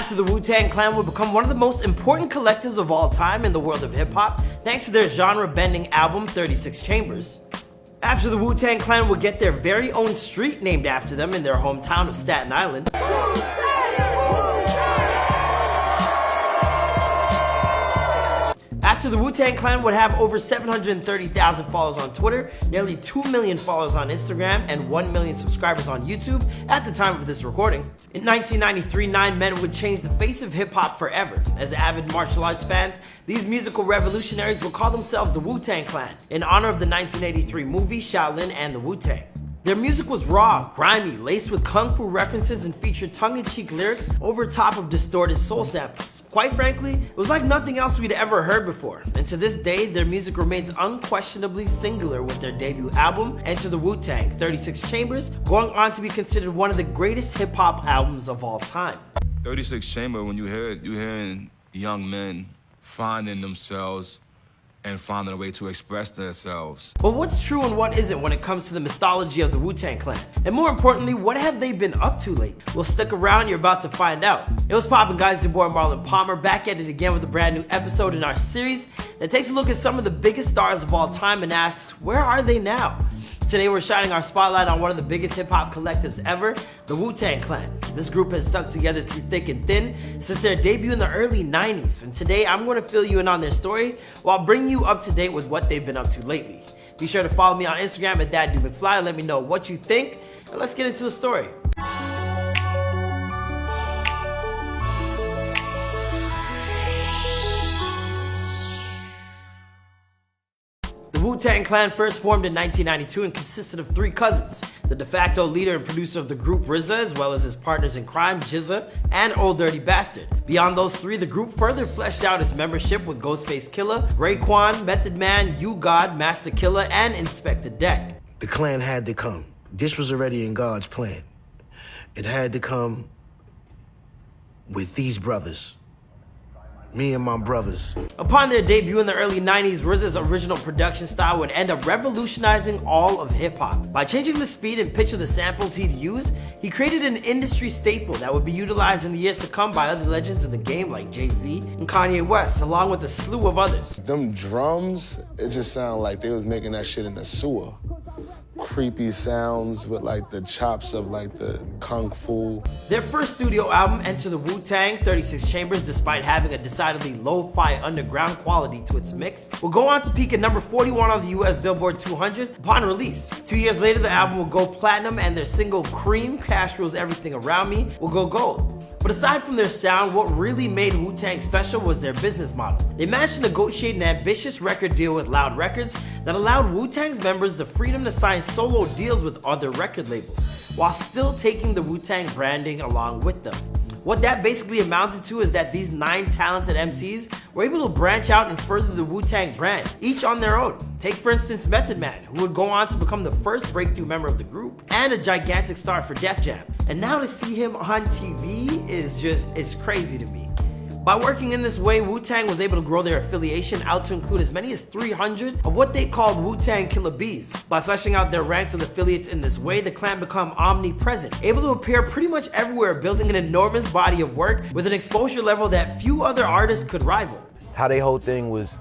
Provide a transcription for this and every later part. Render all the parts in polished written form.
After the Wu-Tang Clan would become one of the most important collectives of all time in the world of hip-hop, thanks to their genre-bending album 36 Chambers. After the Wu-Tang Clan would get their very own street named after them in their hometown of Staten Island. After the Wu-Tang Clan would have over 730,000 followers on Twitter, nearly 2 million followers on Instagram, and 1 million subscribers on YouTube at the time of this recording. In 1993, 9 Men would change the face of hip-hop forever. As avid martial arts fans, these musical revolutionaries would call themselves the Wu-Tang Clan, in honor of the 1983 movie Shaolin and the Wu-Tang. Their music was raw, grimy, laced with kung fu references, and featured tongue-in-cheek lyrics over top of distorted soul samples. Quite frankly, it was like nothing else we'd ever heard before, and to this day, their music remains unquestionably singular, with their debut album, Enter the Wu-Tang, 36 Chambers, going on to be considered one of the greatest hip-hop albums of all time. 36 Chamber, when you hear it, you're hearing young men finding themselves and finding a way to express themselves. But what's true and what isn't when it comes to the mythology of the Wu-Tang Clan? And more importantly, what have they been up to lately? Well, stick around, you're about to find out. It was poppin', guys, your boy Marlon Palmer, back at it again with a brand new episode in our series that takes a look at some of the biggest stars of all time and asks, where are they now? Today we're shining our spotlight on one of the biggest hip-hop collectives ever, the Wu-Tang Clan. This group has stuck together through thick and thin since their debut in the early 90s, and today I'm going to fill you in on their story while bringing you up to date with what they've been up to lately. Be sure to follow me on Instagram at ThatDudeMcFly. Let me know what you think, and let's get into the story. The Wu-Tang Clan first formed in 1992 and consisted of 3 cousins, the de facto leader and producer of the group RZA, as well as his partners in crime, GZA, and Old Dirty Bastard. Beyond those 3, the group further fleshed out its membership with Ghostface Killah, Raekwon, Method Man, U-God, Master Killer, and Inspector Deck. The clan had to come. This was already in God's plan. It had to come with these brothers. Me and my brothers. Upon their debut in the early 90s, RZA's original production style would end up revolutionizing all of hip-hop. By changing the speed and pitch of the samples he'd use, he created an industry staple that would be utilized in the years to come by other legends in the game like Jay-Z and Kanye West, along with a slew of others. Them drums, it just sounded like they was making that shit in the sewer. Creepy sounds with like the chops of like the kung fu. Their first studio album, Enter the Wu-Tang, 36 Chambers, despite having a decidedly lo-fi underground quality to its mix, will go on to peak at number 41 on the US Billboard 200 upon release. 2 years later, the album will go platinum, and their single Cream, Cash Rules Everything Around Me, will go gold. But aside from their sound, what really made Wu-Tang special was their business model. They managed to negotiate an ambitious record deal with Loud Records that allowed Wu-Tang's members the freedom to sign solo deals with other record labels, while still taking the Wu-Tang branding along with them. What that basically amounted to is that these 9 talented MCs were able to branch out and further the Wu-Tang brand, each on their own. Take for instance Method Man, who would go on to become the first breakthrough member of the group and a gigantic star for Def Jam. And now to see him on TV it's crazy to me. By working in this way, Wu-Tang was able to grow their affiliation out to include as many as 300 of what they called Wu-Tang Killer Bees. By fleshing out their ranks with affiliates in this way, the clan became omnipresent, able to appear pretty much everywhere, building an enormous body of work with an exposure level that few other artists could rival. How their whole thing was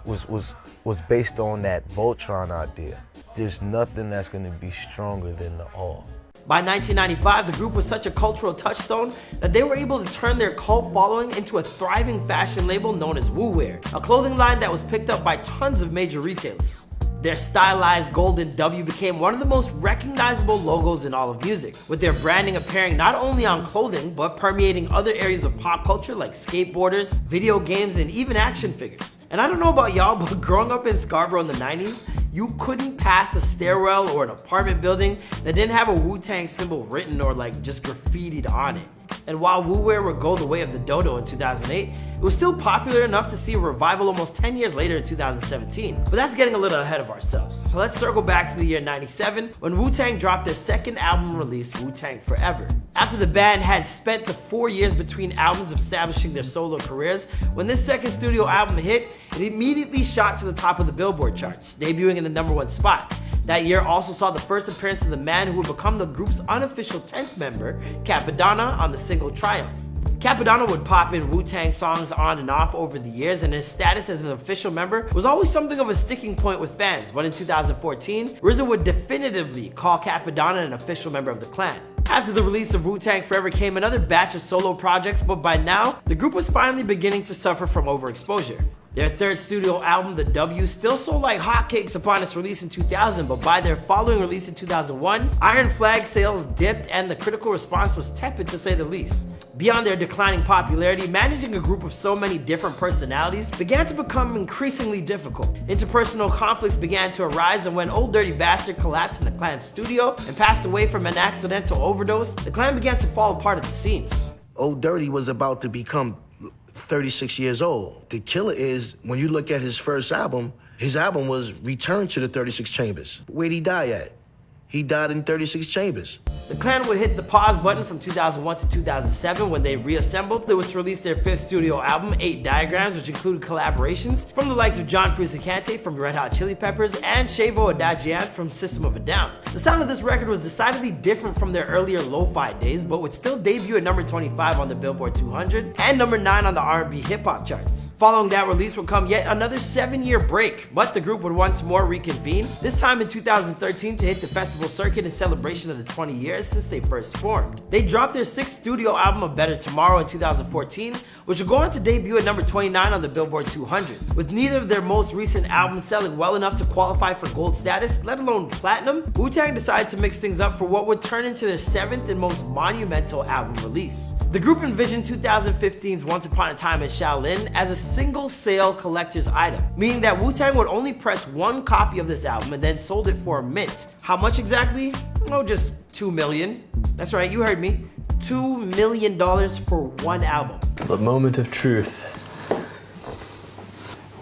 based on that Voltron idea. There's nothing that's gonna be stronger than the all. By 1995, the group was such a cultural touchstone that they were able to turn their cult following into a thriving fashion label known as Wu Wear, a clothing line that was picked up by tons of major retailers. Their stylized golden W became one of the most recognizable logos in all of music, with their branding appearing not only on clothing, but permeating other areas of pop culture like skateboarders, video games, and even action figures. And I don't know about y'all, but growing up in Scarborough in the 90s, you couldn't pass a stairwell or an apartment building that didn't have a Wu-Tang symbol written or like just graffitied on it. And while Wu Wear would go the way of the dodo in 2008, it was still popular enough to see a revival almost 10 years later in 2017. But that's getting a little ahead of ourselves. So let's circle back to the year 97 when Wu-Tang dropped their second album release, Wu-Tang Forever. After the band had spent the 4 years between albums establishing their solo careers, when this second studio album hit, it immediately shot to the top of the Billboard charts, debuting in the #1 spot. That year also saw the first appearance of the man who would become the group's unofficial 10th member, Capadonna, on the single Triumph. Capadonna would pop in Wu-Tang songs on and off over the years, and his status as an official member was always something of a sticking point with fans, but in 2014, RZA would definitively call Capadonna an official member of the clan. After the release of Wu-Tang Forever came another batch of solo projects, but by now, the group was finally beginning to suffer from overexposure. Their third studio album, The W, still sold like hotcakes upon its release in 2000, but by their following release in 2001, Iron Flag sales dipped and the critical response was tepid to say the least. Beyond their declining popularity, managing a group of so many different personalities began to become increasingly difficult. Interpersonal conflicts began to arise, and when Old Dirty Bastard collapsed in the clan's studio and passed away from an accidental overdose, the clan began to fall apart at the seams. Old Dirty was about to become 36 years old. The killer is, when you look at his first album, his album was Return to the 36 Chambers. Where'd he die at? He died in 36 Chambers. The clan would hit the pause button from 2001 to 2007 when they reassembled. They was to release their fifth studio album, 8 Diagrams, which included collaborations from the likes of John Frusciante from Red Hot Chili Peppers and Shavo Adagian from System of a Down. The sound of this record was decidedly different from their earlier lo-fi days, but would still debut at number 25 on the Billboard 200 and number 9 on the R&B hip-hop charts. Following that release would come yet another 7-year break, but the group would once more reconvene, this time in 2013 to hit the festival circuit in celebration of the 20 years since they first formed. They dropped their 6th studio album, A Better Tomorrow, in 2014, which would go on to debut at number 29 on the Billboard 200. With neither of their most recent albums selling well enough to qualify for gold status, let alone platinum, Wu-Tang decided to mix things up for what would turn into their 7th and most monumental album release. The group envisioned 2015's Once Upon a Time in Shaolin as a single sale collector's item, meaning that Wu-Tang would only press one copy of this album and then sold it for a mint. How much exactly? Oh, just $2 million. That's right, you heard me. $2 million for one album. The moment of truth.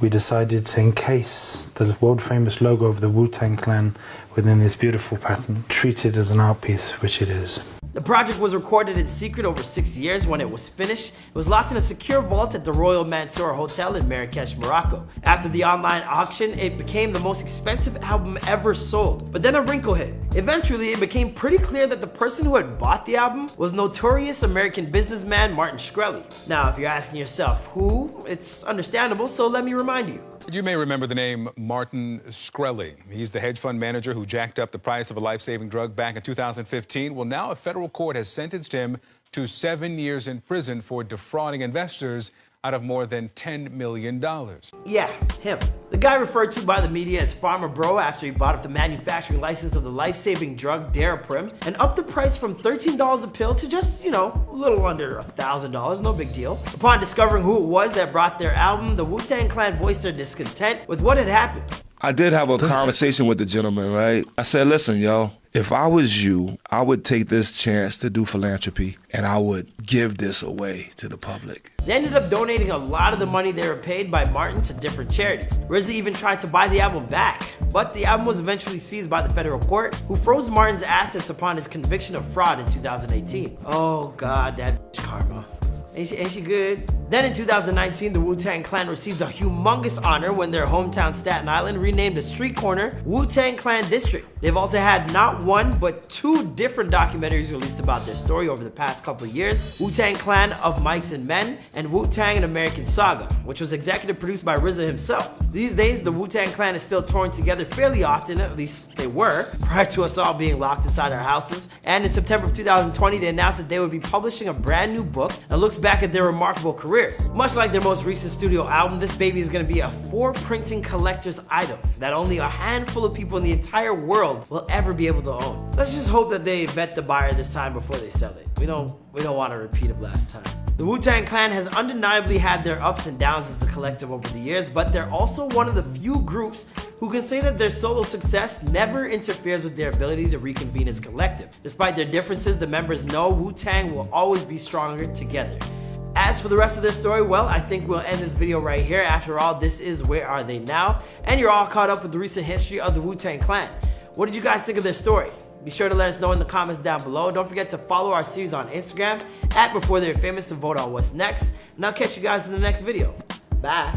We decided to encase the world-famous logo of the Wu-Tang Clan within this beautiful pattern, treat it as an art piece, which it is. The project was recorded in secret over 6 years. When it was finished, it was locked in a secure vault at the Royal Mansour Hotel in Marrakesh, Morocco. After the online auction, it became the most expensive album ever sold. But then a wrinkle hit. Eventually, it became pretty clear that the person who had bought the album was notorious American businessman Martin Shkreli. Now, if you're asking yourself who, it's understandable, so let me remind you. You may remember the name Martin Shkreli. He's the hedge fund manager who jacked up the price of a life-saving drug back in 2015. Well, now a federal court has sentenced him to 7 years in prison for defrauding investors out of more than $10 million. Yeah, him. The guy referred to by the media as Farmer Bro after he bought up the manufacturing license of the life-saving drug Daraprim and upped the price from $13 a pill to just, a little under $1,000, no big deal. Upon discovering who it was that brought their album, the Wu-Tang Clan voiced their discontent with what had happened. I did have a conversation with the gentleman, right? I said, listen, yo, if I was you, I would take this chance to do philanthropy and I would give this away to the public. They ended up donating a lot of the money they were paid by Martin to different charities. RZA even tried to buy the album back, but the album was eventually seized by the federal court, who froze Martin's assets upon his conviction of fraud in 2018. Oh God, that bitch karma. Ain't she good? Then in 2019, the Wu-Tang Clan received a humongous honor when their hometown Staten Island renamed a street corner Wu-Tang Clan District. They've also had not one, but 2 different documentaries released about their story over the past couple of years. Wu-Tang Clan of Mics and Men and Wu-Tang An American Saga, which was executive produced by RZA himself. These days, the Wu-Tang Clan is still touring together fairly often, at least they were, prior to us all being locked inside our houses. And in September of 2020, they announced that they would be publishing a brand new book that looks back at their remarkable careers. Much like their most recent studio album, this baby is going to be a 4-printing collector's item that only a handful of people in the entire world will ever be able to own. Let's just hope that they vet the buyer this time before they sell it. We don't want a repeat of last time. The Wu-Tang Clan has undeniably had their ups and downs as a collective over the years, but they're also one of the few groups who can say that their solo success never interferes with their ability to reconvene as a collective. Despite their differences, the members know Wu-Tang will always be stronger together. As for the rest of their story, well, I think we'll end this video right here. After all, this is Where Are They Now? And you're all caught up with the recent history of the Wu-Tang Clan. What did you guys think of their story? Be sure to let us know in the comments down below. Don't forget to follow our series on Instagram @BeforeTheyAreFamous to vote on what's next. And I'll catch you guys in the next video. Bye.